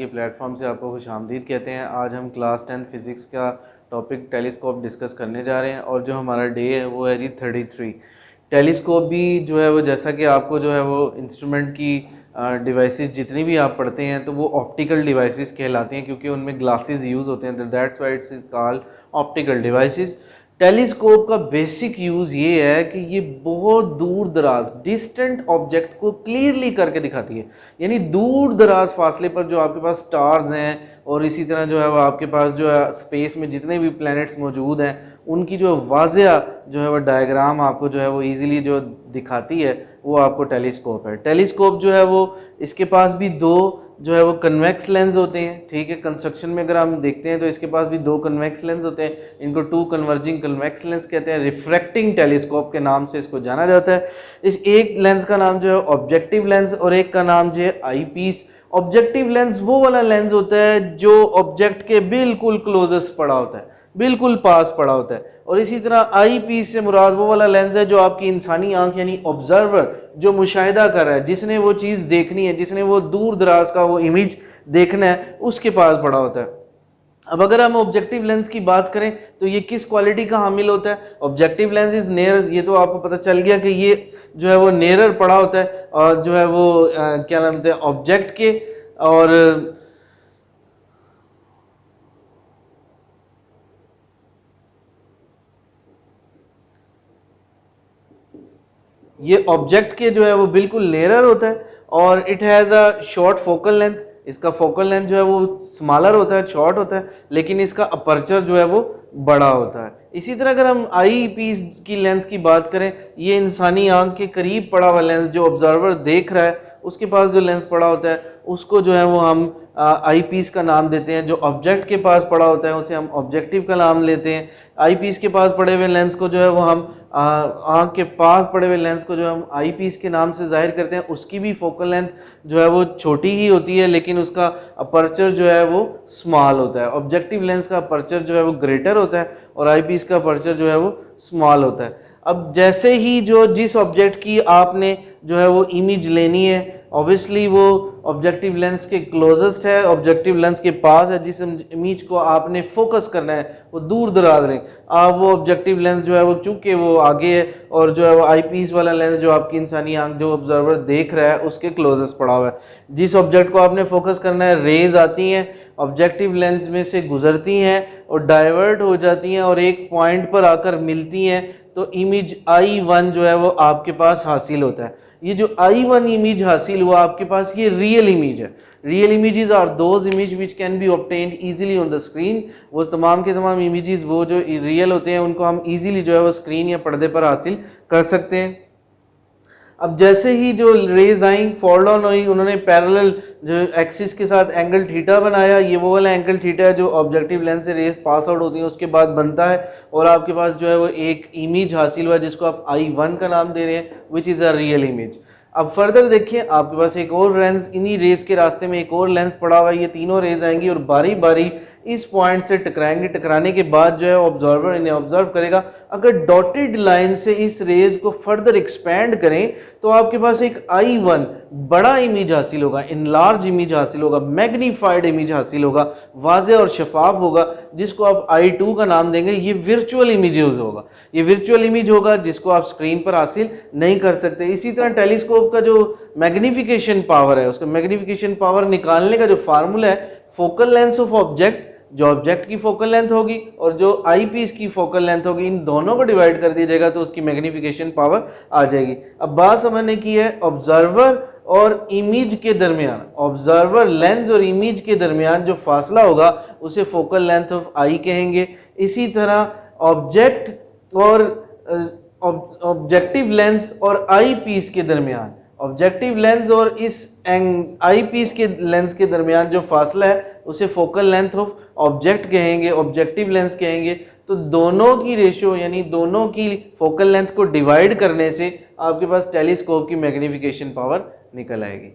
के प्लेटफॉर्म से आपको खुशामदीद कहते हैं। आज हम क्लास 10 फिज़िक्स का टॉपिक टेलीस्कोप डिस्कस करने जा रहे हैं और जो हमारा डे है वो है जी 33। टेलीस्कोप भी जो है वो जैसा कि आपको जो है वो इंस्ट्रूमेंट की डिवाइसेस जितनी भी आप पढ़ते हैं तो वो ऑप्टिकल डिवाइसेस कहलाती हैं क्योंकि उनमें ग्लासेस यूज़ होते हैं, that's why it's called optical devices. Telescope का बेसिक यूज़ ये है कि ये बहुत दूर दराज डिस्टेंट ऑब्जेक्ट को क्लियरली करके दिखाती है, यानी दूर दराज फासले पर जो आपके पास स्टार्स हैं और इसी तरह जो है वो आपके पास जो है स्पेस में जितने भी प्लैनेट्स मौजूद हैं उनकी जो वाज़िया जो है वो डायग्राम आपको जो है वो ईज़िली जो दिखाती है वो आपको टेलीस्कोप है। टेलीस्कोप जो है वो इसके पास भी दो जो है वो कन्वेक्स लेंस होते हैं, ठीक है। कंस्ट्रक्शन में अगर हम देखते हैं तो इसके पास भी दो कन्वेक्स लेंस होते हैं, इनको टू कन्वर्जिंग कन्वेक्स लेंस कहते हैं। रिफ्रैक्टिंग टेलीस्कोप के नाम से इसको जाना जाता है। इस एक लेंस का नाम जो है ऑब्जेक्टिव लेंस और एक का नाम जो है आई पीस। ऑब्जेक्टिव लेंस वो वाला लेंस होता है जो ऑब्जेक्ट के बिल्कुल क्लोजेस्ट पड़ा होता है, बिल्कुल पास पड़ा होता है। और इसी तरह आई पीस से मुराद वो वाला लेंस है जो आपकी इंसानी आंख यानी ऑब्जर्वर जो मुशाहिदा कर रहा है, जिसने वो चीज़ देखनी है, जिसने वो दूर दराज का वो इमेज देखना है, उसके पास पड़ा होता है। अब अगर हम ऑब्जेक्टिव लेंस की बात करें तो ये किस क्वालिटी का हामिल होता है? ऑब्जेक्टिव लेंस इज नियर, ये तो आपको पता चल गया कि ये जो है वो नियरर पड़ा होता है और जो है वो क्या नाम है ऑब्जेक्ट के, और ये ऑब्जेक्ट के जो है वो बिल्कुल नियरर होता है और it has a short focal length. इसका फोकल लेंथ जो है वो स्मॉलर होता है, शॉर्ट होता है, लेकिन इसका अपर्चर जो है वो बड़ा होता है। इसी तरह अगर हम आई पीस की लेंस की बात करें, ये इंसानी आंख के करीब पड़ा हुआ लेंस जो ऑब्जर्वर देख रहा है उसके पास जो लेंस पड़ा होता है उसको जो है वो हम आई पीस का नाम देते हैं। जो ऑब्जेक्ट के पास पड़ा होता है उसे हम ऑब्जेक्टिव का नाम लेते हैं। आई पीस के पास पड़े हुए लेंस को जो है वो हम आँख के पास पड़े हुए लेंस को जो हम आई पीस के नाम से जाहिर करते हैं। उसकी भी फोकल लेंथ जो है वो छोटी ही होती है लेकिन उसका अपर्चर जो है वो स्मॉल होता है। ऑब्जेक्टिव लेंस का अपर्चर जो है वो ग्रेटर होता है और आई पीस का अपर्चर जो है वो स्मॉल होता है। अब जैसे ही जो जिस ऑब्जेक्ट की आपने जो है वो इमेज लेनी है, ऑब्वियसली वो ऑब्जेक्टिव लेंस के क्लोजेस्ट है, ऑब्जेक्टिव लेंस के पास है। जिस इमेज को आपने फोकस करना है वो दूर दराज रहे, आप वो ऑब्जेक्टिव लेंस जो है वो चूंकि वो आगे है और जो है वो आई पीस वाला लेंस जो आपकी इंसानी आंख जो ऑब्जर्वर देख रहा है उसके क्लोजेस्ट पड़ा हुआ है। जिस ऑब्जेक्ट को आपने फोकस करना है, रेज आती हैं ऑब्जेक्टिव लेंस में से गुजरती हैं और डाइवर्ट हो जाती हैं और एक पॉइंट पर आकर मिलती हैं, तो इमेज I1 जो है वो आपके पास हासिल होता है। ये जो I1 इमेज हासिल हुआ आपके पास, ये रियल इमेज है। Real images are those image which can be obtained easily on the screen. वो तमाम के तमाम इमेजेस वो जो रियल होते हैं उनको हम इजीली जो है वो स्क्रीन या पर्दे पर हासिल कर सकते हैं। अब जैसे ही जो रेज आई फॉल डाउन हुई, उन्होंने पैरेलल जो एक्सिस के साथ एंगल थीटा बनाया। ये वो वाला एंगल थीटा है जो ऑब्जेक्टिव लेंस से रेज पास आउट होती है उसके बाद बनता है और आपके पास जो है वो एक इमेज हासिल हुआ जिसको आप I1 का नाम दे रहे हैं, which is a real image. अब फर्दर देखिए आपके पास एक और लेंस, इन्हीं रेज के रास्ते में एक और लेंस पड़ा हुआ है। ये तीनों रेज आएंगी और बारी बारी इस पॉइंट से टकराएंगे। टकराने के बाद जो है ऑब्जर्वर इन्हें ऑब्जर्व करेगा। अगर डॉटेड लाइन से इस रेज को फर्दर एक्सपेंड करें तो आपके पास एक I1 बड़ा इमेज हासिल होगा, इनलार्ज इमेज हासिल होगा, मैग्नीफाइड इमेज हासिल होगा, वाज़े और शफाफ होगा, जिसको आप I2 का नाम देंगे। ये वर्चुअल इमेज होगा, ये वर्चुअल इमेज होगा जिसको आप स्क्रीन पर हासिल नहीं कर सकते। इसी तरह टेलीस्कोप का जो मैग्निफिकेशन पावर है, उसका मैग्निफिकेशन पावर निकालने का जो फार्मूला है, फोकल लेंथ ऑफ ऑब्जेक्ट, जो ऑब्जेक्ट की फोकल लेंथ होगी और जो आई पीस की फोकल लेंथ होगी, इन दोनों को डिवाइड कर दिया जाएगा तो उसकी मैग्निफिकेशन पावर आ जाएगी। अब बात समझने की है ऑब्जर्वर और इमेज के दरमियान, ऑब्जर्वर लेंस और इमेज के दरमियान जो फासला होगा उसे फोकल लेंथ ऑफ आई कहेंगे। इसी तरह ऑब्जेक्ट और ऑब्जेक्टिव लेंस और आई पीस के दरमियान, ऑब्जेक्टिव लेंस और इस आई पीस के लेंस के दरमियान जो फासला है उसे फोकल लेंथ ऑफ ऑब्जेक्ट कहेंगे, ऑब्जेक्टिव लेंस कहेंगे। तो दोनों की रेशियो यानी दोनों की फोकल लेंथ को डिवाइड करने से आपके पास टेलीस्कोप की मैग्निफिकेशन पावर निकल आएगी।